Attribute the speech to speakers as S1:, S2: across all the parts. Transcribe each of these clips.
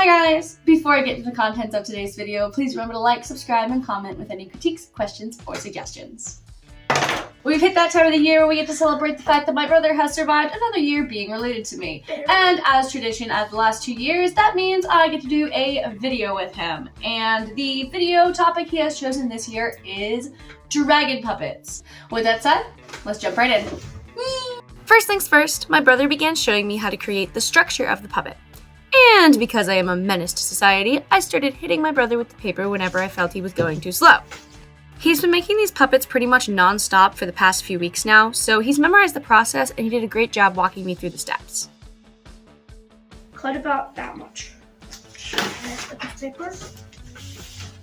S1: Hi guys! Before I get into the contents of today's video, please remember to like, subscribe, and comment with any critiques, questions, or suggestions. We've hit that time of the year where we get to celebrate the fact that my brother has survived another year being related to me. And as tradition of the last 2 years, that means I get to do a video with him. And the video topic he has chosen this year is dragon puppets. With that said, let's jump right in.
S2: First things first, my brother began showing me how to create the structure of the puppet. And because I am a menace to society, I started hitting my brother with the paper whenever I felt he was going too slow. He's been making these puppets pretty much non-stop for the past few weeks now, so he's memorized the process and he did a great job walking me through the steps.
S3: Cut about that much. With the paper.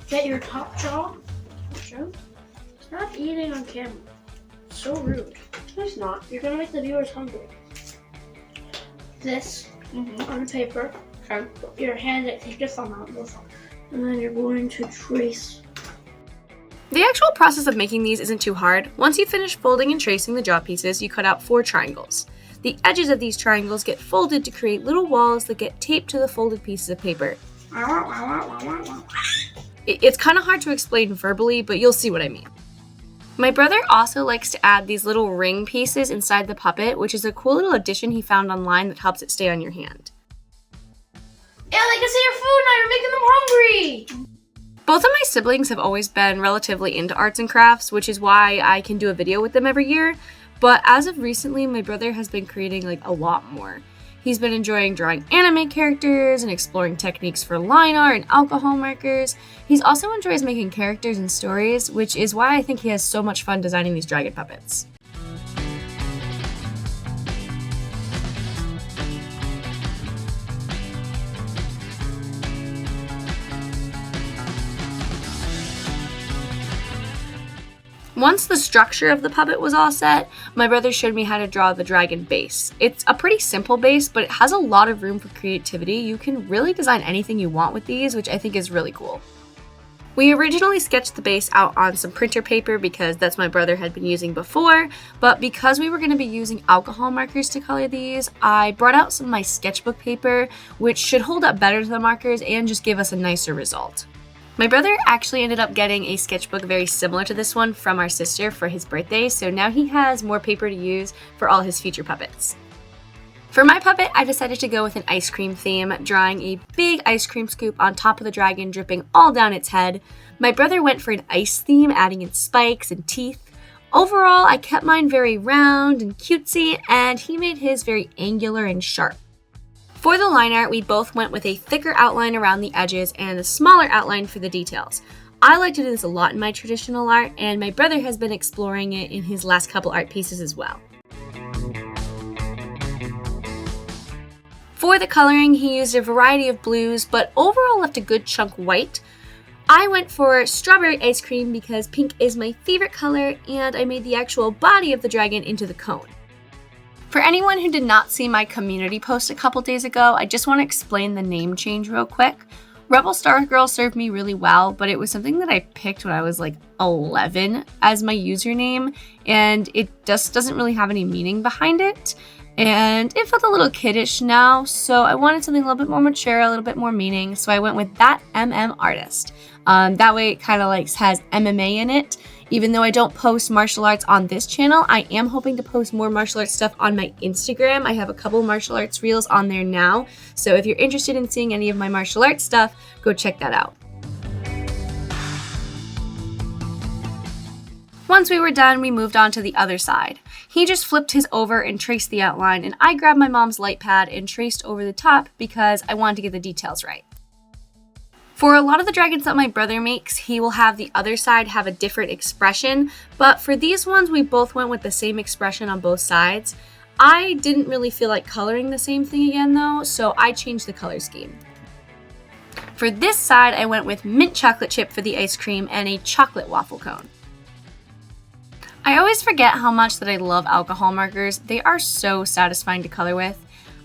S3: Get your top jaw. Stop eating on camera. So rude. No, it's not. You're gonna make the viewers hungry. This on the paper. Okay. Put your hand, take your thumb out, and then you're going to trace.
S2: The actual process of making these isn't too hard. Once you finish folding and tracing the jaw pieces, you cut out 4 triangles. The edges of these triangles get folded to create little walls that get taped to the folded pieces of paper. It's kind of hard to explain verbally, but you'll see what I mean. My brother also likes to add these little ring pieces inside the puppet, which is a cool little addition he found online that helps it stay on your hand.
S3: Yeah, they can see your food now, you're making them hungry!
S2: Both of my siblings have always been relatively into arts and crafts, which is why I can do a video with them every year. But as of recently, my brother has been creating a lot more. He's been enjoying drawing anime characters and exploring techniques for line art and alcohol markers. He also enjoys making characters and stories, which is why I think he has so much fun designing these dragon puppets. Once the structure of the puppet was all set, my brother showed me how to draw the dragon base. It's a pretty simple base, but it has a lot of room for creativity. You can really design anything you want with these, which I think is really cool. We originally sketched the base out on some printer paper because that's my brother had been using before, but because we were going to be using alcohol markers to color these, I brought out some of my sketchbook paper, which should hold up better to the markers and just give us a nicer result. My brother actually ended up getting a sketchbook very similar to this one from our sister for his birthday, so now he has more paper to use for all his future puppets. For my puppet, I decided to go with an ice cream theme, drawing a big ice cream scoop on top of the dragon dripping all down its head. My brother went for an ice theme, adding in spikes and teeth. Overall, I kept mine very round and cutesy, and he made his very angular and sharp. For the line art, we both went with a thicker outline around the edges and a smaller outline for the details. I like to do this a lot in my traditional art, and my brother has been exploring it in his last couple art pieces as well. For the coloring, he used a variety of blues, but overall left a good chunk white. I went for strawberry ice cream because pink is my favorite color, and I made the actual body of the dragon into the cone. For anyone who did not see my community post a couple days ago, I just want to explain the name change real quick. Rebel Star Girl served me really well, but it was something that I picked when I was 11 as my username, and it just doesn't really have any meaning behind it. And it felt a little kiddish now, so I wanted something a little bit more mature, a little bit more meaning, so I went with That MM Artist. That way it kind of has MMA in it. Even though I don't post martial arts on this channel, I am hoping to post more martial arts stuff on my Instagram. I have a couple martial arts reels on there now, so if you're interested in seeing any of my martial arts stuff, go check that out. Once we were done, we moved on to the other side. He just flipped his over and traced the outline, and I grabbed my mom's light pad and traced over the top because I wanted to get the details right. For a lot of the dragons that my brother makes, he will have the other side have a different expression, but for these ones, we both went with the same expression on both sides. I didn't really feel like coloring the same thing again though, so I changed the color scheme. For this side, I went with mint chocolate chip for the ice cream and a chocolate waffle cone. I always forget how much that I love alcohol markers. They are so satisfying to color with.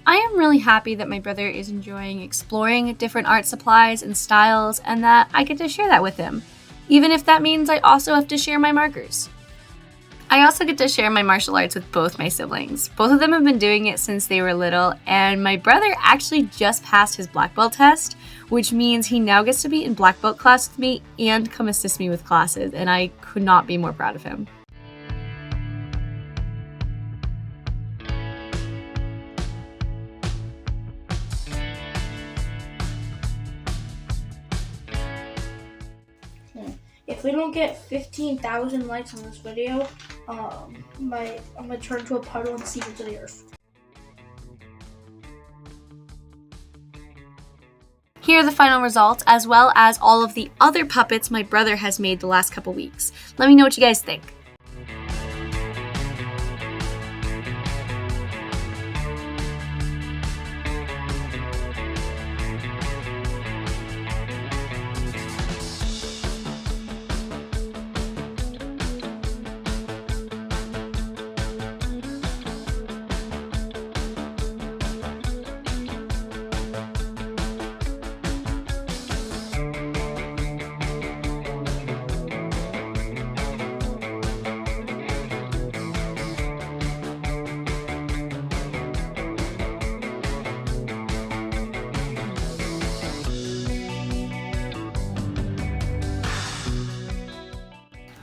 S2: I am really happy that my brother is enjoying exploring different art supplies and styles and that I get to share that with him, even if that means I also have to share my markers. I also get to share my martial arts with both my siblings. Both of them have been doing it since they were little, and my brother actually just passed his black belt test, which means he now gets to be in black belt class with me and come assist me with classes, and I could not be more proud of him.
S3: If we don't get 15,000 likes on this video, I'm gonna turn to a puddle and sink into the earth.
S2: Here are the final results, as well as all of the other puppets my brother has made the last couple weeks. Let me know what you guys think.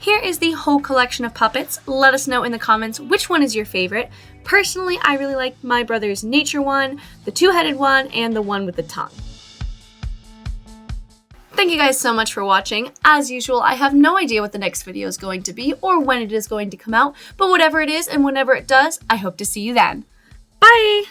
S2: Here is the whole collection of puppets. Let us know in the comments which one is your favorite. Personally, I really like my brother's nature one, the two-headed one, and the one with the tongue. Thank you guys so much for watching. As usual, I have no idea what the next video is going to be or when it is going to come out, but whatever it is and whenever it does, I hope to see you then. Bye!